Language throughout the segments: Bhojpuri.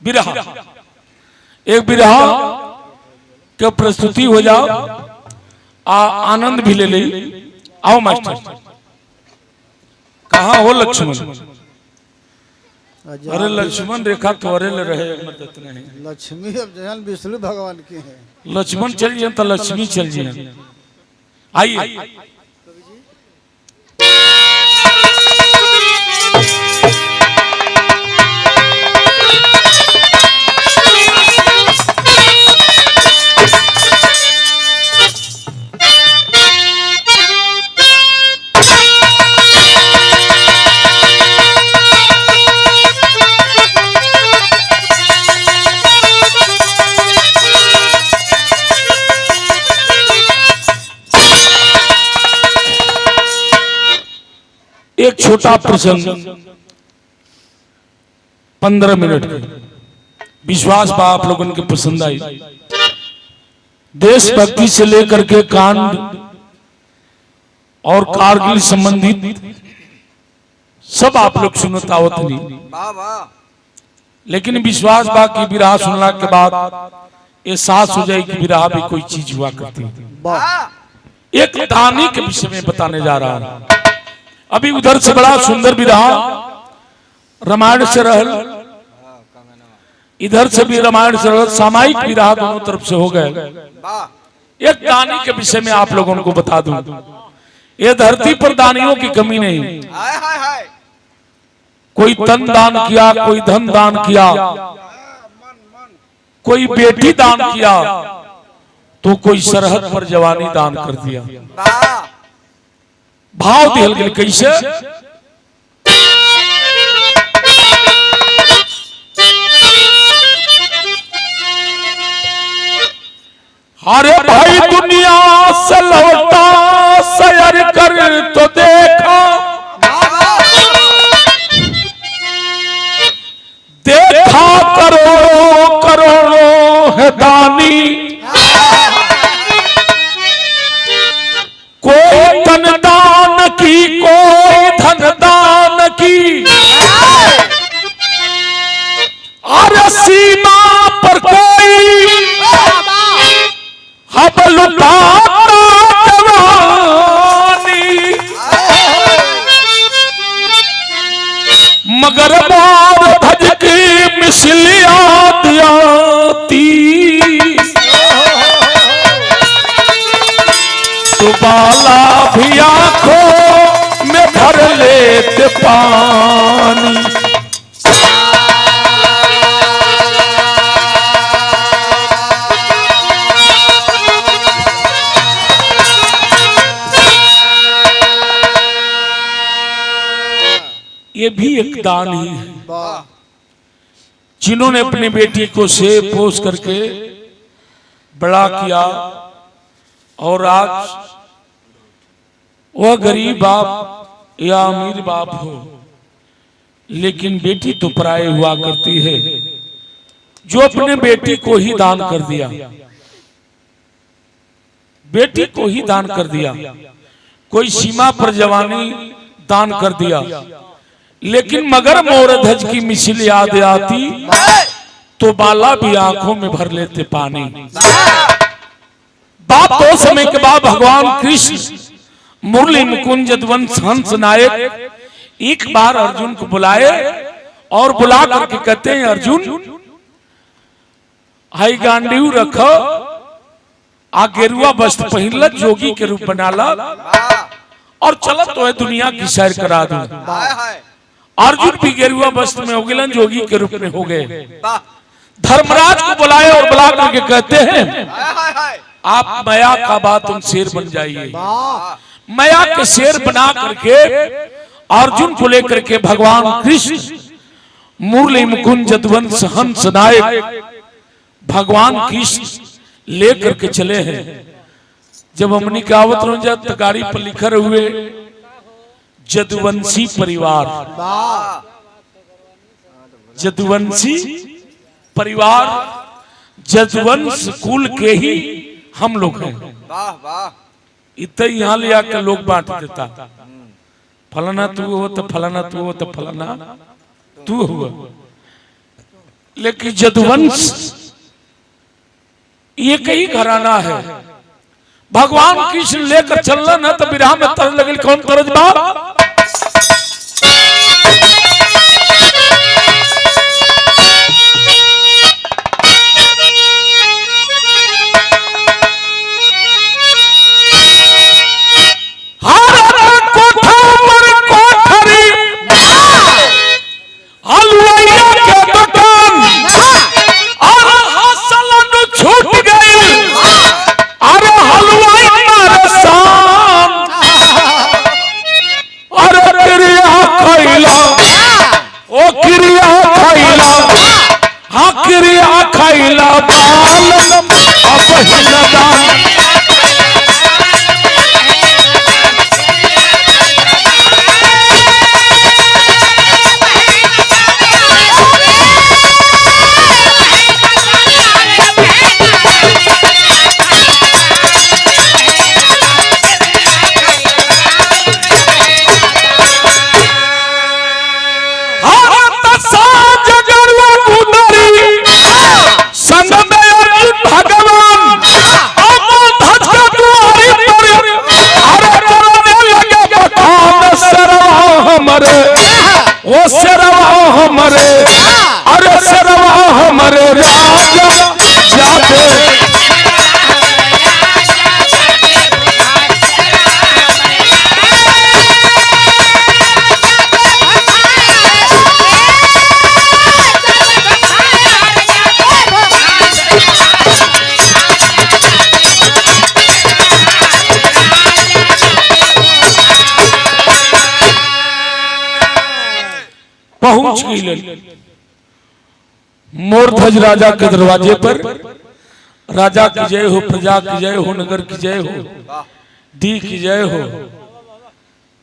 बिरहा एक बिरहा के प्रस्तुति हो जाओ आनंद भी ले ले। आओ मास्टर, कहाँ हो लक्ष्मण? अरे लक्ष्मण रेखा तोरे ले रहे मदद नहीं। लक्ष्मी अब जहन विष्णु भगवान की है। लक्ष्मण चल जाए तो लक्ष्मी चल जाए। आइए एक छोटा प्रसंग 15 मिनट का, विश्वास बा आप लोगों के पसंद आई। देशभक्ति से लेकर के कांड और कारगिल संबंधित सब आप लोग सुनता होते नहीं, लेकिन विश्वास बा की विराह सुनने के बाद एहसास हो जाए कि विराह भी कोई चीज हुआ करती है। एक दानी के विषय में बताने जा रहा है। अभी उधर से बड़ा सुंदर विरहा रामायण से रहल, इधर से भी रामायण से रहल, सामायिक विरहा दोनों तरफ से हो गए। एक दानी के विषय में आप लोगों को बता दूं, ये धरती पर दानियों की कमी नहीं। कोई तन दान किया, कोई धन दान किया, कोई बेटी दान किया, तो कोई सरहद पर जवानी दान कर दिया। भाव दिल गए कैसे? अरे भाई दुनिया से लौटा सैर कर तो देखा, देखा करोड़ों करोड़ों है दानी, कोई तन दान की, कोई धन दान की, और सीमा पर कोई हब लुटाता जवानी, मगर मार भज की मिसल याद आती, तो बाला भी आंखों में भर लेते पानी। ये भी एक दान ही है, जिन्होंने अपनी बेटी को सेव पोस करके बड़ा किया, और आज वह गरीब बाप या अमीर बाप हो, लेकिन बेटी तो पराये हुआ करती है। जो अपने बेटी को ही दान कर दिया, बेटी को ही दान कर दिया, कोई सीमा पर जवानी दान कर दिया, लेकिन मगर मोर ध्वज की मिसल याद आती, तो बाला भी आंखों में भर लेते पानी। बात तो समय के बाद भगवान कृष्ण मुरली मुकुंद जदुवंश हंस नायक एक बार अर्जुन को बुलाए और बुला करके कहते हैं, अर्जुन हाई गांडीव रखो, आ गेरुआ वस्त्र पहनल, जोगी के रूप बना ला, और चलत तो है दुनिया की सैर करा दूं। अर्जुन भी गेरुआ वस्त्र में हो गए, जोगी के रूप में हो गए। धर्मराज को बुलाए और बुला करके कहते हैं, आप माया का बात तुम शेर बन जाइए। माया के शेर बना करके अर्जुन को लेकर के भगवान कृष्ण मुरली मुकुंद जदुवंश हंस नायक भगवान कृष्ण लेकर के चले हैं। जब हमने कहावत हो जाए तो गाड़ी पर लिखर हुए जदुवंशी परिवार, जदुवंशी परिवार, जदुवंश कुल के ही हम लोग हैं। इतना यहाँ ले आकर लोग बांट देता, फलाना तू हो तो फलाना तू हो तो फलाना तू हुआ। लेकिन यदुवंश ये कई घराना है। भगवान कृष्ण लेकर चलना न तो विराह में तरस लगे। कौन तरस बाप? पहुंच गई मोरध्वज राजा के दरवाजे पर। राजा की जय हो, प्रजा की जय हो, नगर की जय हो, दी की जय हो।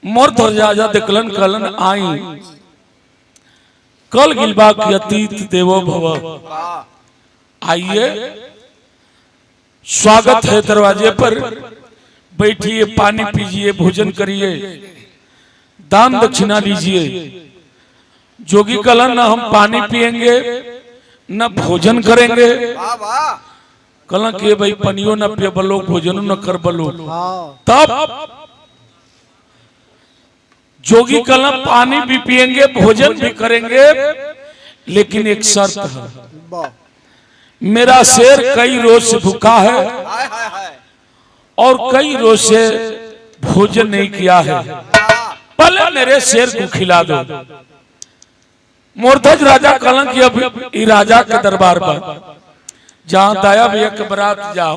मोरध्वज राजा देखलन कहलन आई कल गिलबा की अतीत देवो भव। आइए, स्वागत है दरवाजे पर, बैठिए, पानी पीजिए, भोजन करिए, दान दक्षिणा लीजिए। जोगी कहलन न हम पानी पिएंगे न भोजन करेंगे। कहलन कि भाई पनियो न पिए बलो, भोजन न कर बलो। तब जोगी कहलन पानी भी पिएंगे, भोजन भी करेंगे, लेकिन एक शर्त है। मेरा शेर कई रोज से भूखा है और कई रोज से भोजन नहीं किया है, पहले मेरे शेर को खिला दो। मोरध्वज राजा कहलन कि अब ई राजा के दरबार पर जहां दाया भैया के बरात जाओ,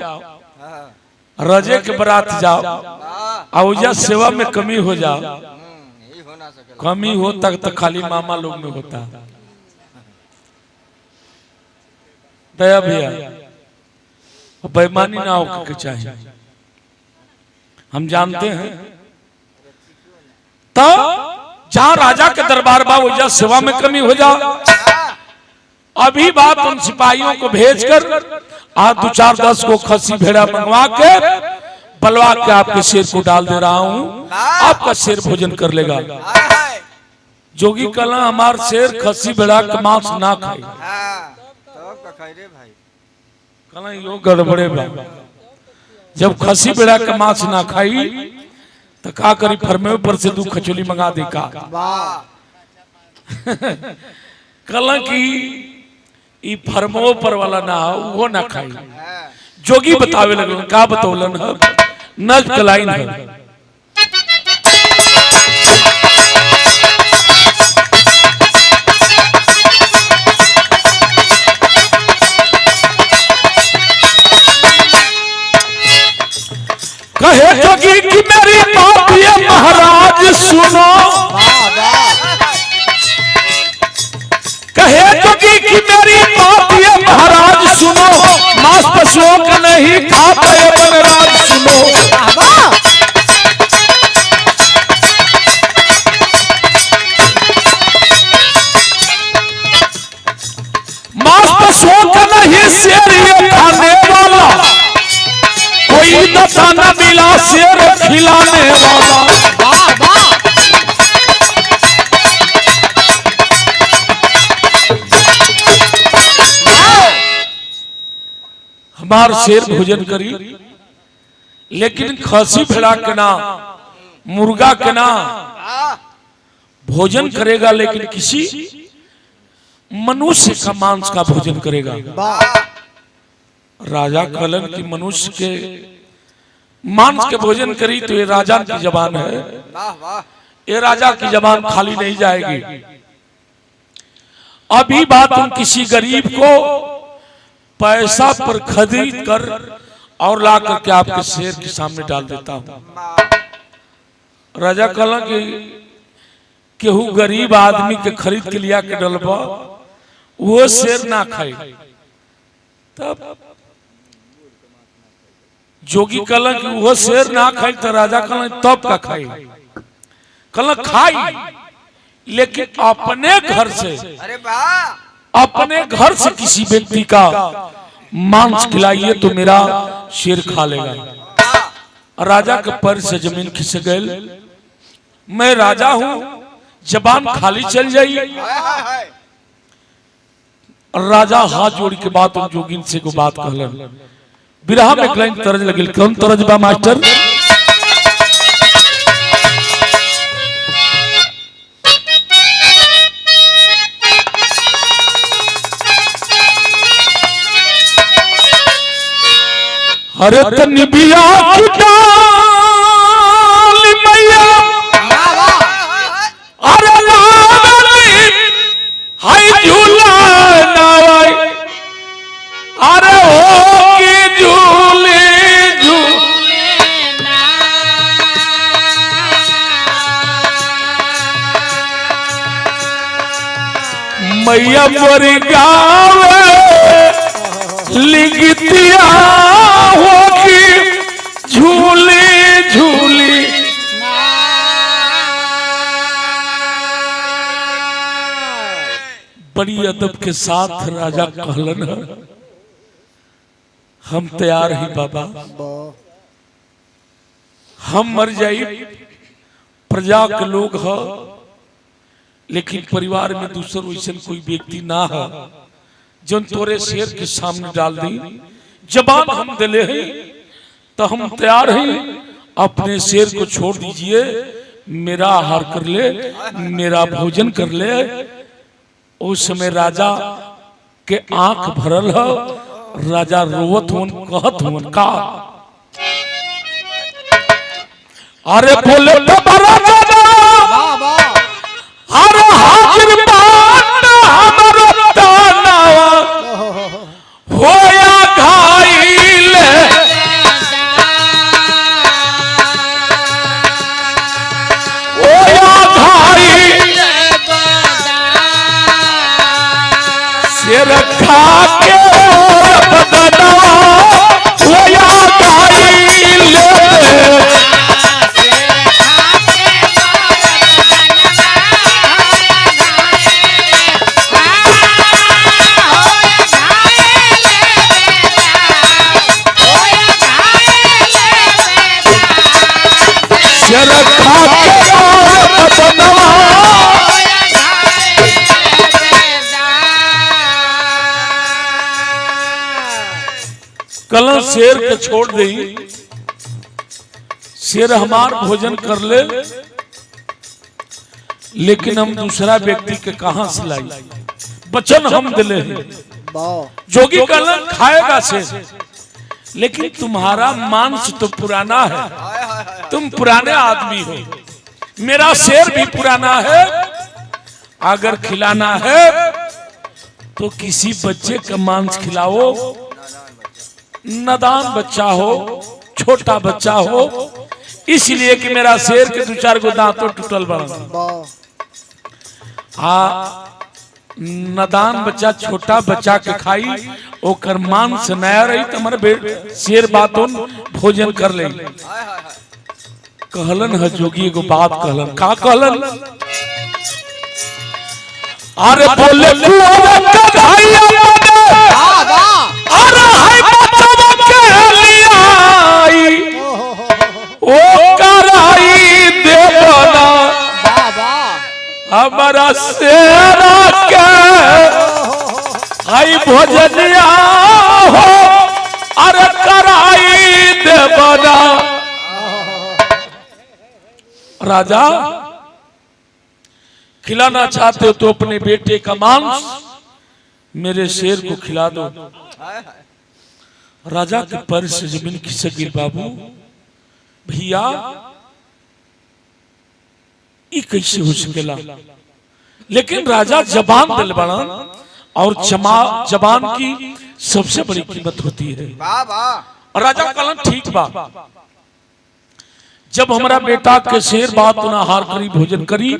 रजे के बरात जाओ, औजा सेवा में कमी हो जाओ। कमी हो तक खाली मामा लोग में होता। दया भैया बेईमानी ना हो के चाहिए, हम जानते हैं। तो जहां राजा के दरबार बा वो सेवा में कमी हो जाओ। अभी बात उन सिपाहियों को भेजकर आज 2-4-10 को खसी भेड़ा मंगवा के बलवा के आपके शेर को डाल दे रहा हूं, आपका शेर भोजन कर लेगा। जोगी कहला हमार शेर खसी भेड़ा का मांस ना खाई। कहला यो गड़बड़े बा, जब खसी भेड़ा का मांस ना खाई तो का करी, फरमे पर से 2 खचोली मंगा दे का। कहला कि ई फरमो पर वाला ना वो ना खाई। जोगी बतावे लगलन, का बतौलन है नज कलाइन है। कहे जोगी कि मेरी बात ये महाराज सुनो, कहे जोगी कि मेरी बात ये महाराज सुनो, मांस पशुओं का नहीं खाता ये वनराज सुनो। मांस पशुओं का नहीं शेर ये खाने वाला, कोई दशा न मिला शेर खिलाने वाला। हमार शेर भोजन करी, लेकिन खसी भेड़ा के ना, मुर्गा के ना भोजन करेगा, लेकिन किसी मनुष्य का मांस का भोजन करेगा। राजा कहलन कि मनुष्य के मांस के भोजन करी तो ये राजा की जबान है, ये राजा की जबान खाली नहीं जाएगी। अभी बात हम किसी गरीब को पैसा पर खरीद कर और ला करके आपके शेर के सामने डाल देता हूं। राजा कहला कि केहू गरीब आदमी के खरीद के लिया के डलबा, वो शेर ना खाई। तब जोगी कहला कि वो शेर ना खाई, तो राजा कहला तब का खाई? कहला खाई, लेकिन अपने घर से, अपने घर से किसी व्यक्ति का मांस खिलाइए तो मेरा शेर खा लेगा। राजा के पैर से जमीन खिसक गई। मैं राजा हूं, जबान खाली चल जाई। राजा हाथ जोड़ के बात उन जोगिन से को बात कहलन। बिरहा में क्लाइन तरज लगिल, कौन तरज बा मास्टर? अरे तनी बिया की डाल मैया, अरे लावली हाय झूला नावाई, अरे हो की झूले झूले ना, मैया पर गावे लिखतिया होगी झूली झूली। बड़ी अदब के साथ राजा कहलन, हम तैयार ही बाबा, हम मर जाई, प्रजा के लोग ह, लेकिन परिवार में दूसर वैसन कोई व्यक्ति ना है जन तोरे शेर के सामने डाल दी। जबान हम दिले हैं तो हम तैयार हैं, अपने शेर को छोड़ दीजिए, मेरा आहार कर ले, मेरा भोजन कर ले। उस समय राजा के आंख भरल है, राजा रोवत होन कहत होन का, अरे बोले अरे हाजिर बात हमारा तानावा होया घायल, होया घायल, सिर खा के बदनवा होया घायल, कल शेर के छोड़ दी, शेर हमार भोजन कर ले, लेकिन हम दूसरा व्यक्ति के कहां से लाई? वचन हम दिले हैं। जोगी कल खाएगा शेर, लेकिन तुम्हारा मांस तो पुराना है, तुम पुराने आदमी हो, मेरा शेर भी पुराना है। अगर खिलाना है तो किसी बच्चे का मांस खिलाओ, नादान बच्चा हो, छोटा बच्चा हो, इसलिए कि मेरा शेर के दो चार गो दांतों टूटल बड़ा। नादान बच्चा, छोटा बच्चा के खाई, ओकर मांस नया रही तो हमारे शेर बातों भोजन कर ले। कहलन है जोगी एगो बात कहलन, का कहलन? अरे बोले अरे हाय बचवा के लियाई, ओ कराई देवना हमारा शेरा के, हाय भोजनिया हो अरे कराई देवना। राजा खिलाना चाहते हो तो अपने बेटे का मांस मेरे शेर को खिला दो। राजा के पैर से जमीन खिसक गिर। बाबू भैया ये कैसे हो सकेला? लेकिन राजा जबान दिल बड़ा और जबान की सबसे बड़ी कीमत होती है। और राजा कहला ठीक बा, जब हमारा बेटा के शेर बात ना हार करी भोजन करी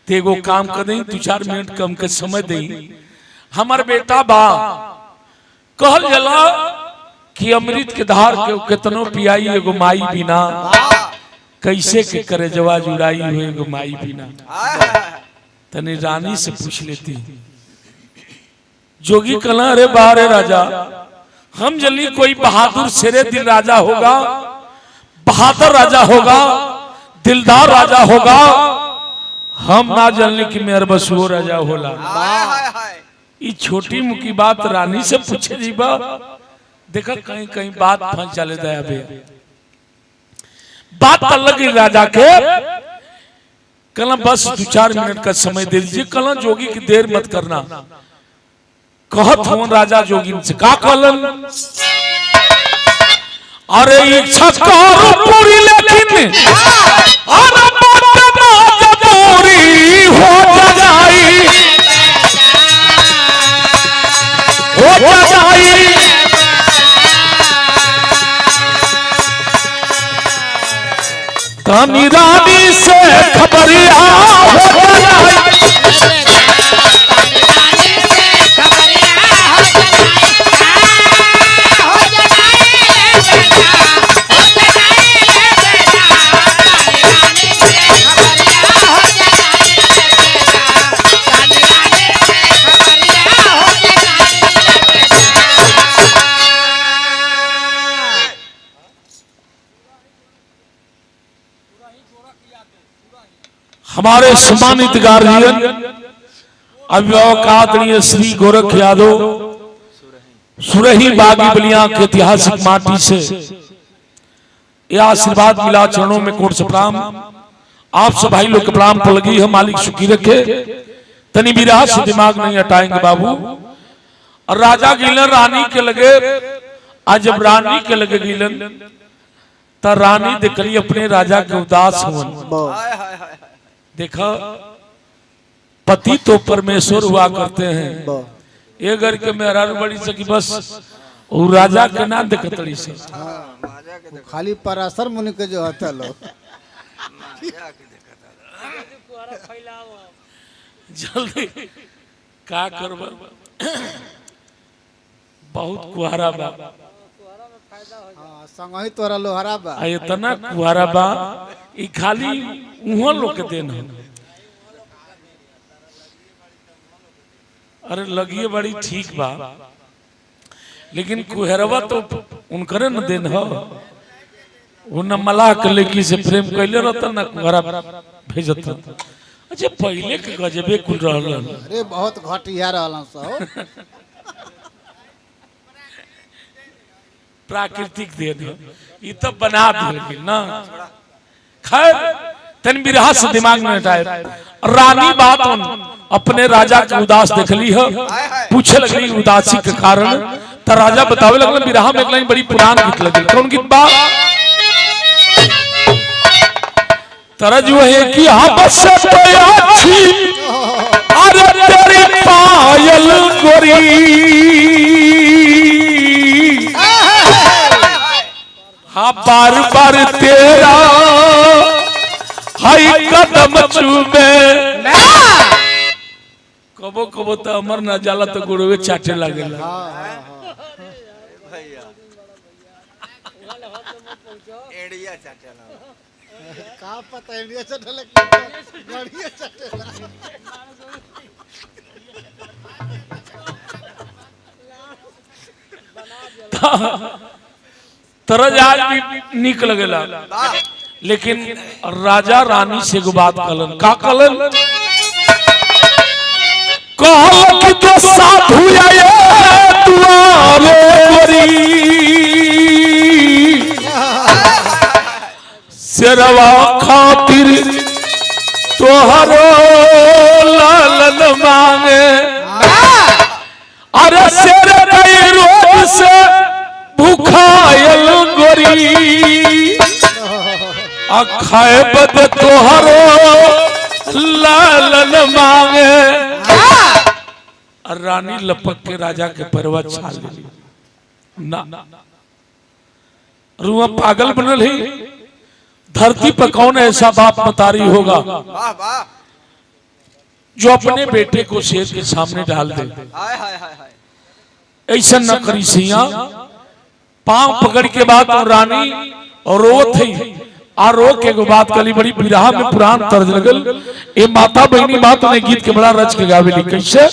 तेगो काम कर दे, 2-4 मिनट कम के समय दे। हमार बेटा बा कहल जला कि अमृत के धार के कितनो पियाई एगो माई बिना, कैसे के करे जवा जुड़ाई हुए एगो माई बिना। तने रानी से पूछ लेती। जोगी कहला अरे बारे राजा, हम जल्दी कोई बहादुर शेरे दिल राजा होगा, बहादुर राजा होगा, दिलदार राजा होगा, हम ना जानने की मेरे बस वो राजा होला। ये छोटी मुकी बात रानी से पूछे जीबा, देखा कहीं कहीं बात फंस चले जाए। अभी बात अलग ही राजा के कहला बस 2-4 मिनट का समय दे दीजिए। कहला जोगी की देर मत करना। कहत हूं राजा जोगी से का कहलन, अरे इच्छा करो पूरी लेकिन अरे बात ना पूरी हो जाई, हो जाई। तानी रानी से खबरिया हो जाई, हमारे सम्मानित गार्जियन अभिभावक आदरणीय श्री गोरख यादव सुरही बागी बलिया के ऐतिहासिक माटी से यह आशीर्वाद मिला, चरणों में कोट से प्रणाम। आप सब भाई लोग के प्रणाम पर लगी है। मालिक सुखी रखे, तनी विराज से दिमाग नहीं हटाएंगे बाबू। और राजा गिलन रानी के लगे, आज जब रानी के लगे गिलन तो रानी देखली अपने राजा के उदास हुआ। देखा पति तो परमेश्वर हुआ करते हैं, ये घर के मेहरारू बड़ी सकी बस वो राजा के ना देखतड़ी से खाली पराशर मुनि के जो होता लोग जल्दी का करबा, बहुत कुहारा बा। संगही तोरा लोहरा बा, इतना कुहारा बा ई खाली उहाँ लोग के देन है। अरे लगिए बड़ी ठीक बा, लेकिन कुहरवा तो उनकरे न देन हो। वो न मलाह के लड़की से प्रेम कैले रहता न कुहरा भेजता। अच्छा पहले के गजबे कुल रहलन। अरे बहुत घटिया रहलन सब। प्राकृतिक देन है, ये तो बना दिल ना। खैर तन बिरहा से दिमाग में हटाए। रानी बात अपने राजा के उदास देखली है, पूछे लगली उदासी के कारण। तो राजा बतावे लगल बिरहा में एक लाइन बड़ी पुरान गीत लगी। कौन गीत बा? तरज वही कि बस अच्छी अरे तेरी पायल गोरी, हाँ बार बार तेरा हाई कदम चूमे। कबो कबो तो अमर न जाला तो गुड़वे चाटे लगेला। का पता इंडिया चटले गाड़िया चटला। तरज आज भी निक लगेला, लेकिन राजा रानी से एगो बात कहलन। का कहलन? कहल कि तो साधु आए दुआरे गोरी, शेरवा खातिर तोहरो लालन मांगे अरे शेर कई रोज से भूखायल गोरी खाए बद तोहरो लालन मांगे और रानी लपक के राजा के परवा छा ली ना रुआ पागल बनल ही धरती पर कौन ऐसा बाप मतारी होगा जो अपने बेटे को शेर के सामने डाल दे। ऐसा न करी सिया पांव पकड़ के बाद और रानी और रो थी आ रो के बात कली बड़ी बिरहा में पुरान तर्ज लगल ए माता बहनी बात ने गीत के बड़ा रच के गावेली कैसे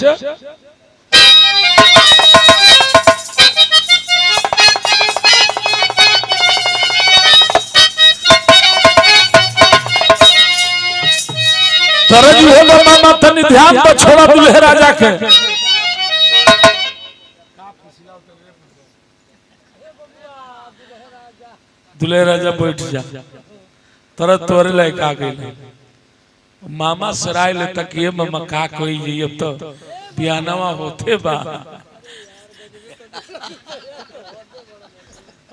तरज होगा मामा तनी ध्यान पर छोड़ा दुल्हे राजा के दुल्हे राजा बैठ जा तरत तोरे लायक आ गई मामा सराय ले तक ये मामा का कोई जी अब तो बियानवा होते बा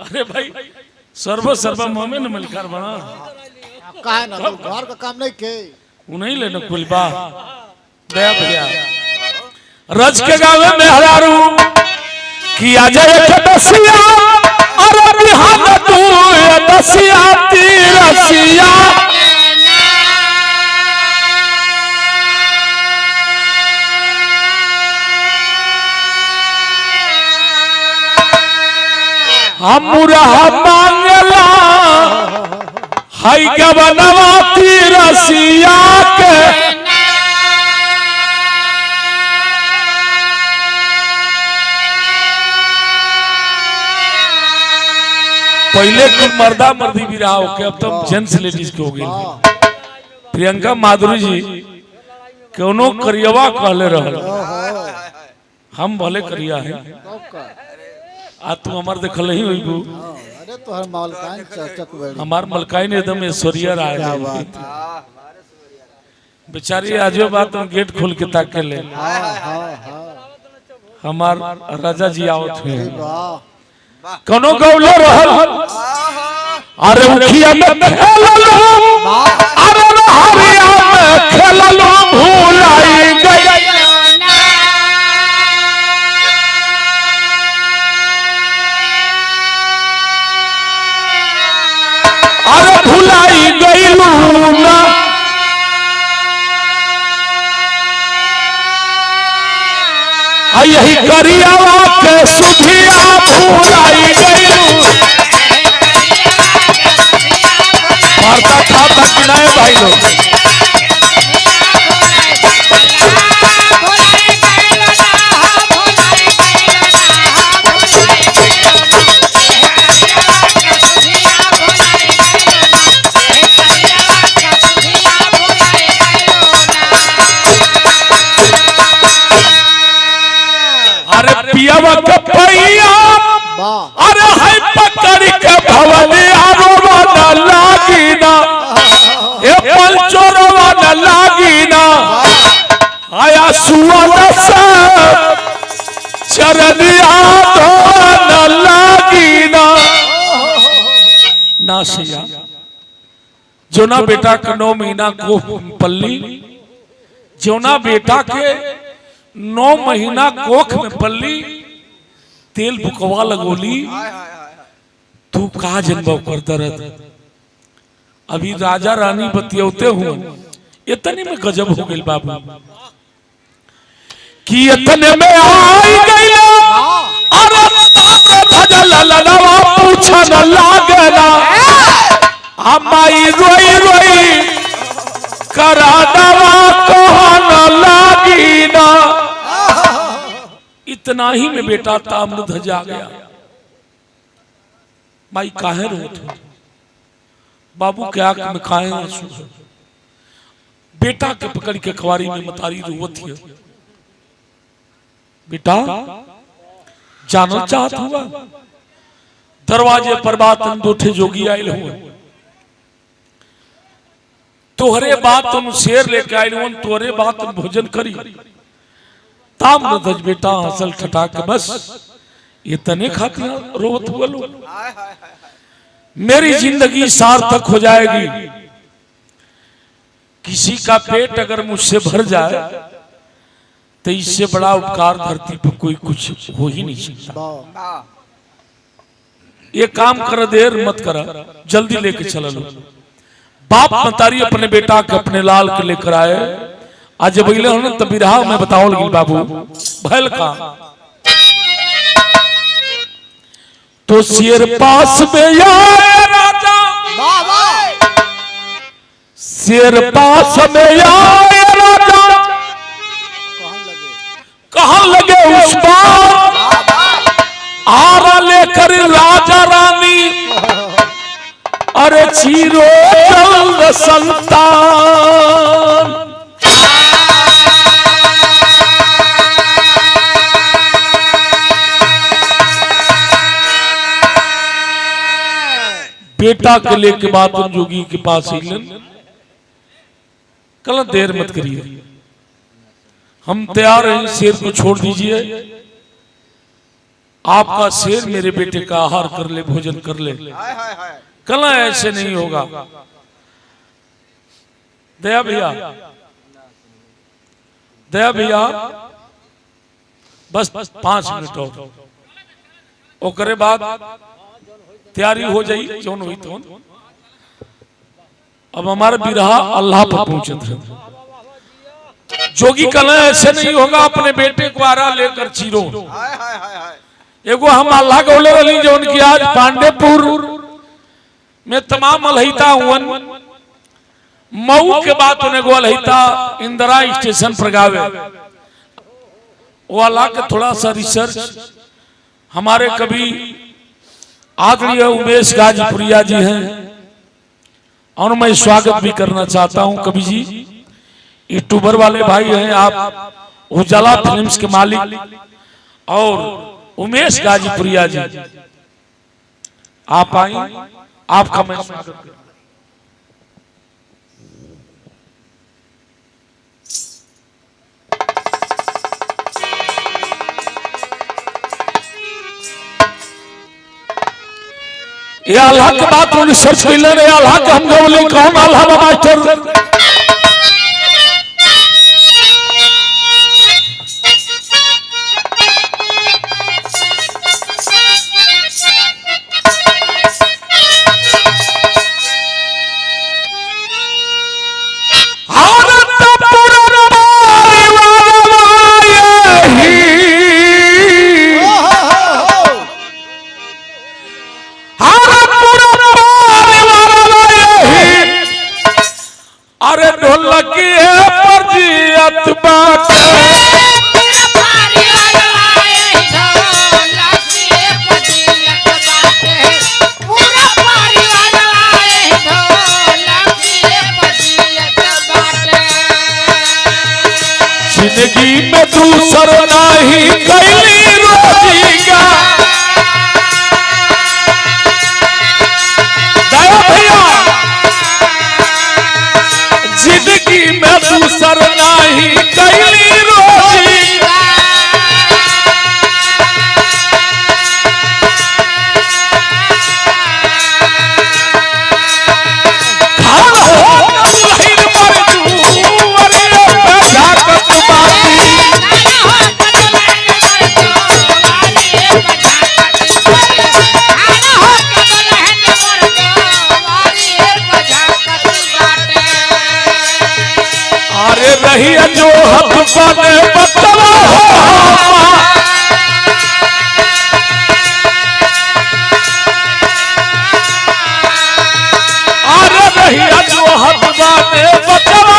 अरे भाई सर्व मोमेन मिलकर बना काहे ना घर का काम नहीं के उन्हीं लेना कुलबा दया भैया रज के गावे में हरारू कि आ जाए कदसिया अरे बिहान तू दसिया तीरसिया हम मुरहा मांगला हाय के बनवा तीरसिया के पहले कुल मर्दा मर्दी भी रहा हो के अब तो जेंट्स लेडीज के हो गए। प्रियंका माधुरी जी कोनो करियवा कहले रहल हम भले करिया है आ तू हमार देखल ही होइबू अरे तोहर मालकान चचक बेड़ी हमार मलकाइन एकदम ऐश्वर्या राय बेचारी आजो बात हम गेट खोल के ताके ले हमार राजा जी आवत हुए कोनो गौलो रहल अरे उखिया में खेललो अरे हरिया में खेललो भूलाई गई अरे भूलाई गईलू ना यही करियावा के सुधिया भूलाई गईलू वार्ता था तक नए भाई लोग पियावा के पैया अरे है पकड़ के भवनिया रोवा न लागिना ए पंचोरवा न लागिना आया सुवन से चरनिया न लागिना नासिया जोना बेटा का 9 महीना को पल्ली जोना बेटा के 9 महीना कोख में पल्ली तेल बुकवा लगोली तू कहा जन्म कर दर्द अभी राजा रानी बतियौते हुए इतने में गजब हो गई बाबू कि इतने में आई गई अरे भजल ललवा पूछन लागला अम्माई रोई रोई करा दवा कहन लागी ना इतना ही में बेटा ताम्रध्वज धजा गया। माई काहे रोत बाबू क्या में काहे आंसू बेटा के पकड़ के अखबारी में मतारी रोवत है बेटा जानना चाहत हुआ दरवाजे पर बात अंदोठे जोगी आयल हुए तोहरे बात तुम शेर लेके आयल तोहरे बात तुम भोजन करी ताम नदज बेटा हसल ठटा के बस ये तने खाती रोवत हुआ लो मेरी जिंदगी सार्थक हो जाएगी। किसी का पेट अगर मुझसे भर जाए तो इससे बड़ा उपकार धरती पर कोई कुछ हो ही नहीं सकता। ये काम कर देर मत कर जल्दी लेके चला लो। बाप मतारी अपने बेटा के अपने लाल के लेकर आए आज जब अगले हो तब बिरहा में बताओ लगी बाबू भैल का तो शेर पास में आए राजा शेर पास में आए राजा कहां लगे उस बार आरा लेकर राजा रानी अरे चीरो चल संतान बेटा के लेके बात उन जोगी के पास ही कल देर मत करिए हम तैयार हैं शेर को छोड़ दीजिए आपका शेर मेरे बेटे का आहार कर ले भोजन कर ले कल ऐसे नहीं होगा। दया भैया बस 5 मिनट और ओकरे बाद तैयारी हो जाई जौन हुई तो अब हमारा बिरहा अल्लाह पर पहुंचत है। जोगी कल ऐसे नहीं होगा अपने बेटे को आरा लेकर चीरो एगो हम अल्लाह को बोले रही जो उनकी आज पांडेपुर में तमाम अलहिता हुवन मऊ के बाद उन्हें गो अलहिता इंदिरा स्टेशन पर गावे वो अल्लाह के थोड़ा सा रिसर्च हमारे कभी आदरणीय उमेश गाजीपुरिया जी हैं और मैं स्वागत भी करना चाहता हूं कवि जी यूट्यूबर वाले भाई हैं आप उजाला फिल्म्स के मालिक और उमेश गाजीपुरिया जी आप आई आपका मैं स्वागत करता हूं। ये अल्लाह के बात उन्हें सर्च मिले रे अल्लाह का हम बोले कौन अल्लाह मास्टर अरे ढोलकी है परजियत बात जिंदगी में दूसर नहीं कैली रोजीगा भैया जिंदगी में दूसर नहीं कैली रोजी रही जो हक बने बतला अरे रही जो हक बने बतला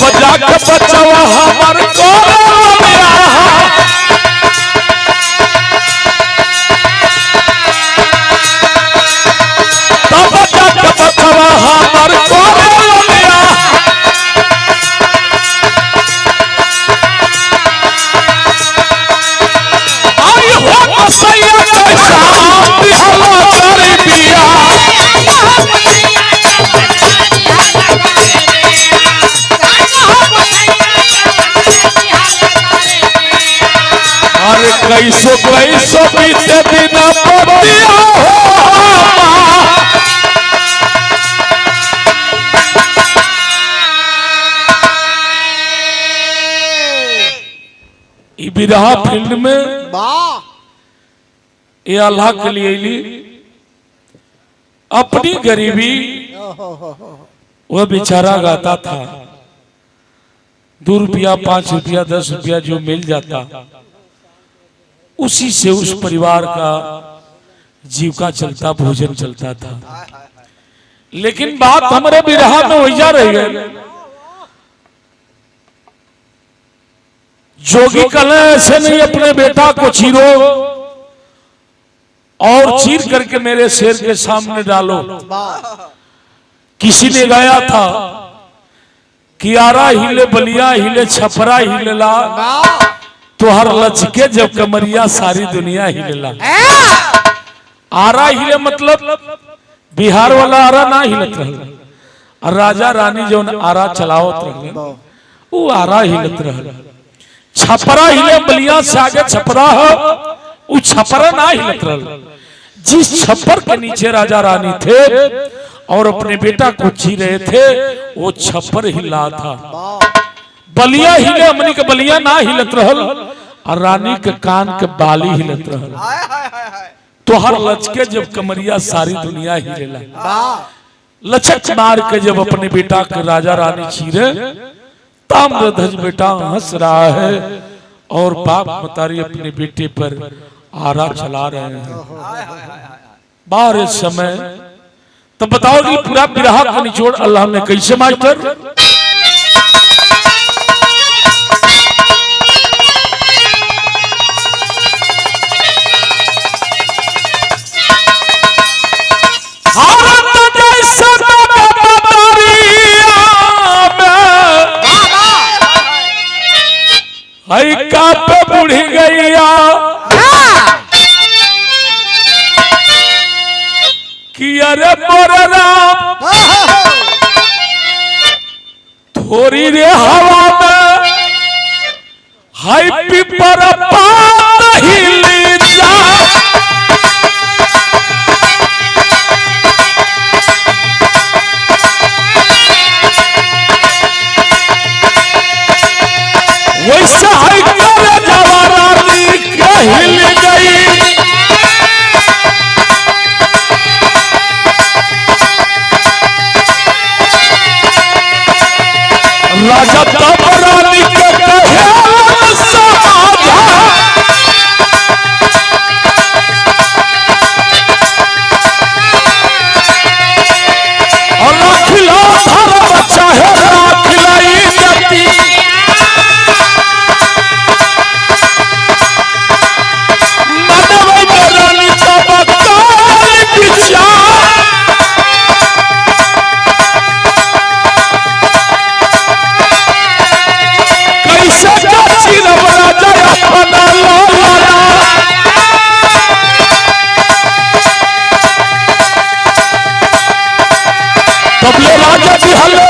बचा के बचावा हमार को बीते दिन पतिया बिरहा फील्ड में ये अल्लाह के लिए ली अपनी गरीबी वह बेचारा गाता था। 2 रुपया 5 रुपया 10 रुपया जो मिल जाता उसी से उस परिवार का जीविका चलता, भोजन चलता था। लेकिन बात हमारे बिरहा में वही रह गई। जोगी कल ऐसे नहीं अपने बेटा को चीरो और चीर करके मेरे शेर के सामने डालो। किसी ने गाया था कि आरा हिले बलिया हिले छपरा हिलेला तो हर लचके जब कमरिया सारी दुनिया हिलेला। आरा हिले मतलब बिहार वाला आरा ना हिलत रहे और राजा रानी जो आरा चलावत रहे वो आरा हिलत रहे। छपरा हिले बलिया से आगे छपरा है वो छपरा ना हिलत रहे। जिस छप्पर के नीचे राजा रानी थे और अपने बेटा को जी रहे थे वो छप्पर हिला था। बलिया हिले हमनी के बलिया ना हिलत रहल और रानी के कान के बाली हिलत रहल। तो हर लचके जब कमरिया सारी दुनिया हिलेला। लचक मार के जब अपने बेटा के राजा रानी चीरे ताम्रध्वज बेटा हंस रहा है और बाप मतारी अपने बेटे पर आरा चला रहे हैं। बाहर समय तो बताओ कि पूरा बिरहा का निचोड़ अल्लाह ने कैसे मास्टर का पे बुढ़ी गैया कि अरे मोर राम थोड़ी रे हवा में हाई पीपर पात हिली जा। वैसा हाई करे जवानी के हिल गई राजा तब रानी के कहे साझा और राखिला धर्म चाहे राखिलाई जाती मानव रानी तब काल विचार तबले राजा जी हले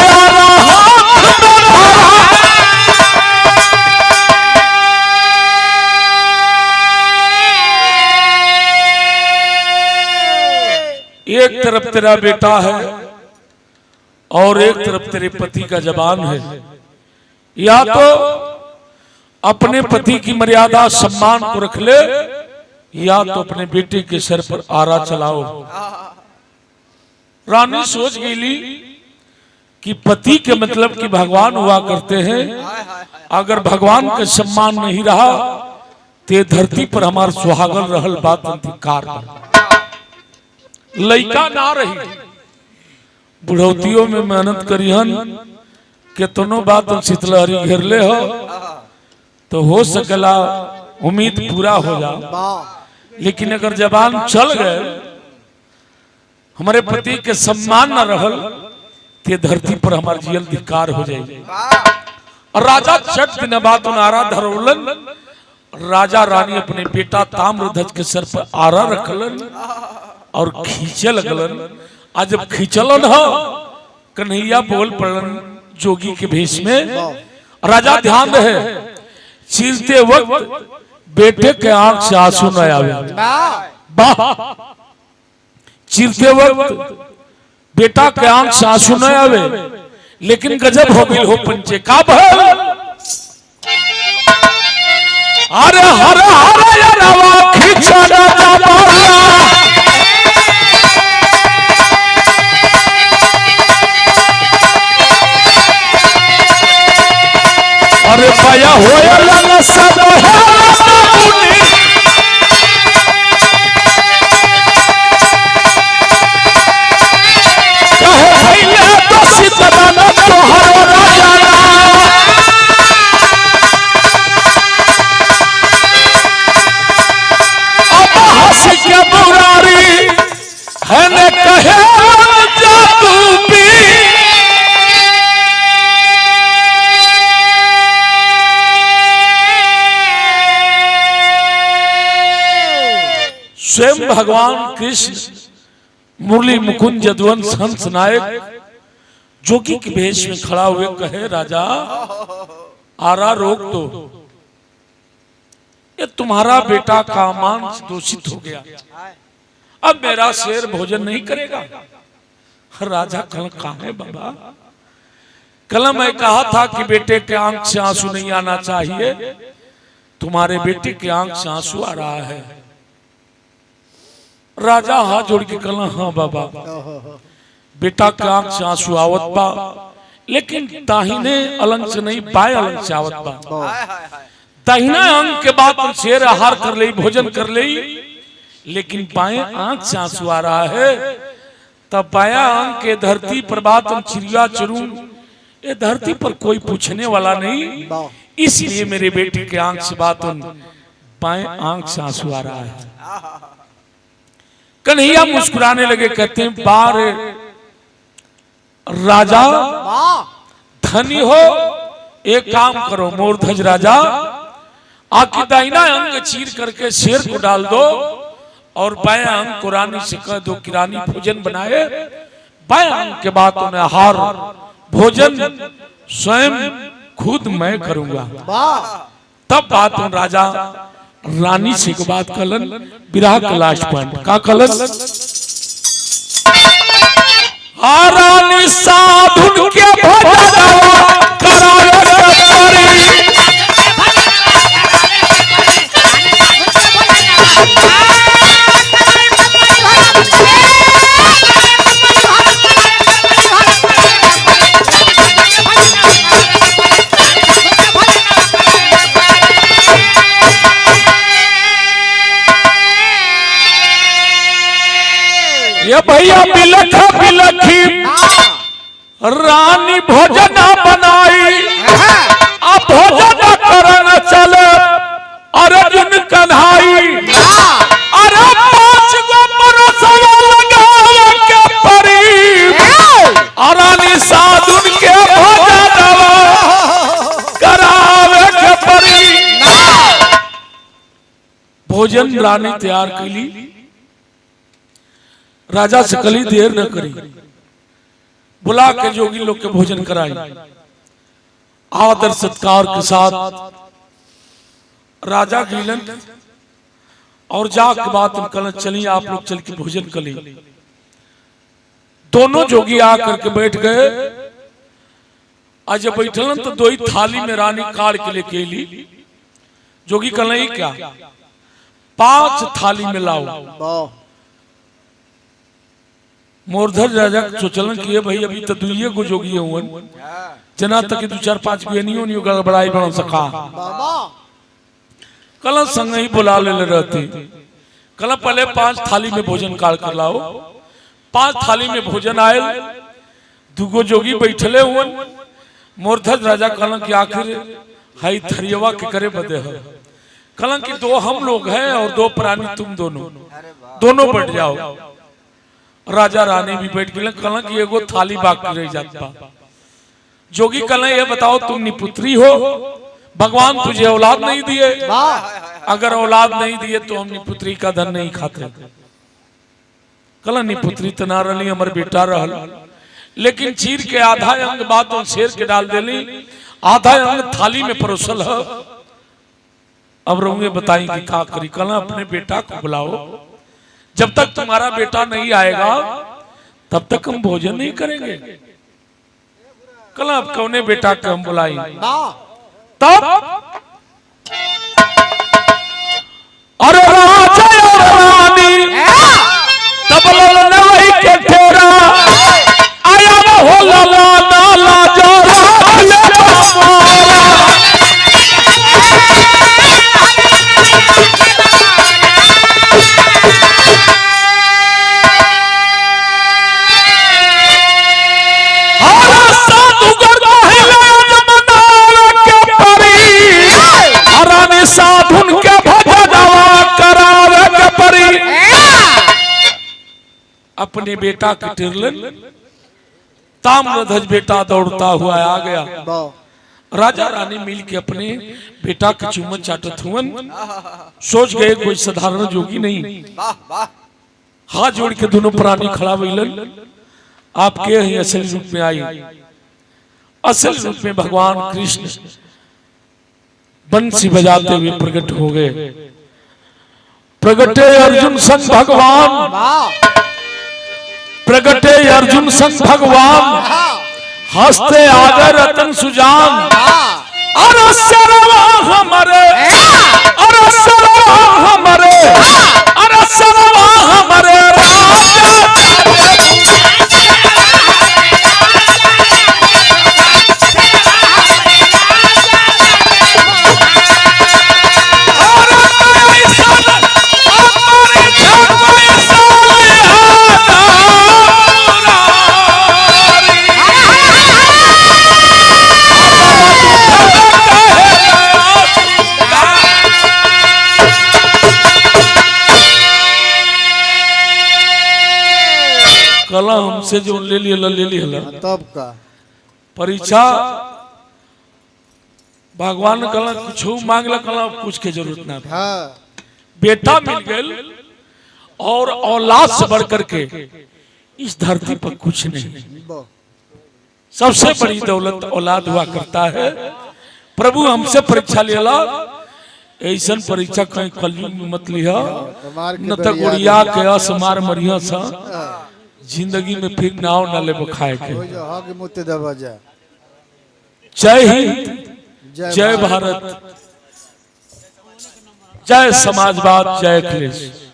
एक तरफ तेरा बेटा है और एक तरफ तेरे पति का जबान है। या तो अपने पति की मर्यादा सम्मान को रख ले या तो अपने बेटे के सर पर आरा चलाओ। रानी सोच गई कि पति के मतलब कि भगवान हुआ करते हैं। अगर भगवान का सम्मान नहीं रहा ते धरती पर हमार सुहागल रहल बात अंतिकार लइका ना रही। बुढ़ौतियों में मेहनत करिहन केतनो बात हम शीतलहरी घेरले हो हो सकला उम्मीद पूरा हो जा। लेकिन अगर जबान चल गए हमारे पति के सम्मान न रहल ते धरती पर हमार जीवन धिक्कार हो जाएगी। और राजा चट दिन बाद आरा धरौलन। राजा रानी अपने बेटा ताम्रध्वज के सर पर आरा रखलन और खींचे लगलन। आज जब खींचलन हो कन्हैया बोल पड़लन जोगी के भेष में। राजा ध्यान रहे चीरते वक्त बेटे के आंख से आंसू न आवे। वाह, चीरते वक्त बेटा के आंख से आंसू न आवे, लेकिन गजब हो गई हो पंचे का भल। अरे हर हर यारवा खिचड़ा बाबा, अरे पाया होया सब स्वयं भगवान कृष्ण मुरली मुकुंद जदुवंश हंस नायक जोगी के भेष में खड़ा हुए कहे, राजा आरा रोक दो, ये तुम्हारा बेटा का मांस दूषित हो गया, अब मेरा शेर भोजन नहीं करेगा। राजा कल कहा है बाबा, कल मैं कहा था कि बेटे के आंख से आंसू नहीं आना चाहिए, तुम्हारे बेटे के आंख से आंसू आ रहा है। राजा हाथ जोड़ के कहला, हाँ बाबा, बेटा के आंख से आंसू आवत बा, लेकिन दाहिने अलंग से नहीं बाएं अलंग से आवत बा। दाहिना अंग के बाद तुम शेर आहार कर ले, भोजन कर ले, लेकिन बाएं आंख से आंसू आ रहा है। तब बाया अंग के धरती पर बात हम चिड़िया चुरूं, ये धरती पर कोई पूछने वाला नहीं, इसलिए मेरे बेटे के आंख से बात बाएं आंख से आंसू आ रहा है। कन्हैया मुस्कुराने लगे, कहते हैं बार राजा धनी हो, एक काम करो मोरध्वज राजा, आके दाहिना अंग चीर करके शेर को डाल दो और बाएं अंग को रानी से कह दो कि रानी भोजन बनाए। बाएं अंग के बाद उन्हें आहार भोजन स्वयं खुद मैं करूंगा। तब बात राजा रानी से के बाद कलन विराह का लास्ट पॉइंट का कलन, रानी साधु के भजन ये भैया बिलख बिलखी रानी भोजन बनाई, अब भोजन करन चले अर्जुन कन्हाई। अरे 5 गो परसवा लगावे के परी, रानी साधुन के भोजन करावे के परी। भोजन रानी तैयार कैली, राजा से कली देर न करी, बुला के जोगी लोग के भोजन कराई। आदर सत्कार के साथ राजा गिलन और जाके बात कल चली, आप लोग चल के भोजन कली। दोनों जोगी आकर के बैठ गए। आज जब बैठलन तो 2 थाली में रानी काट के लेके ली। जोगी कल नहीं क्या 5 थाली में लाओ। मोरध्वज राजा सोचलन कि भाई अभी तो 2 गो जोगी हुआ, जना तक 2-4-5 बेनियों नहीं गड़बड़ाई बन सका। कल संग ही बुला ले रहती, कल पहले 5 थाली में भोजन काट कर लाओ। 5 थाली में भोजन आये, 2 गो जोगी बैठले हुए। मोरध्वज राजा कहलन कि आखिर हाई थरियवा के करे बदे है, कहलन कि 2 हम लोग हैं और 2 प्राणी तुम दोनों बैठ जाओ। राजा रानी भी बैठ गए। कहलन कि एगो थाली बाकी रह जाता। जोगी कहलन ये बताओ तुम निपुत्री हो, भगवान तुझे औलाद नहीं दिए, अगर औलाद नहीं दिए तो हम निपुत्री का धन नहीं खाते। कहलन निपुत्री तो ना रही, हमारे बेटा रहल, लेकिन चीर के आधा अंग बात शेर के डाल देली, आधा अंग थाली में परोसल है। अब रहूंगे बताई कि क्या करी। कल अपने बेटा को बुलाओ, जब तक तुम्हारा बेटा नहीं आएगा तब तक हम भोजन नहीं करेंगे। कल अब कौने बेटा को हम बुलाई तब अरे राजा और रानी तब ललने वही के ठेरा आया न हो लला नाला जो राजा साधुन के भजनवा करावे के परी। अपने बेटा के टिरलन ताम्रध्वज बेटा दौड़ता हुआ आ गया। राजा रानी मिल के अपने बेटा के चुम्बन चाटत हुवन। सोच गए कोई साधारण जोगी नहीं। हाथ जोड़ के दोनों प्राणी खड़ा भइलन। आपके ही असल रूप में आई। असल रूप में भगवान कृष्ण बंसी बजाते हुए प्रकट हो गए। प्रगटे अर्जुन संग भगवान, प्रगटे अर्जुन संग भगवान, हंसते आगे रतन सुजान। अरे सरवा हमारे, अरे सरवा हमारे, अरे सरवा हमारे कला हमसे जो ले लिया तब का परीक्षा भगवान कला कुछ मांगला कला कुछ के जरूरत ना। हाँ बेटा मिल गए और औलाद से बढ़ करके इस धरती पर कुछ नहीं। सबसे बड़ी दौलत औलाद हुआ करता है। प्रभु हमसे परीक्षा लेला, ऐसा परीक्षा कहीं कलयुग में मत लिया न तो गुड़िया के असमार मरिया सा जिंदगी में फिर नाव न ले खाए के। जय हिंद, जय भारत, जय समाजवाद, जय अखिलेश।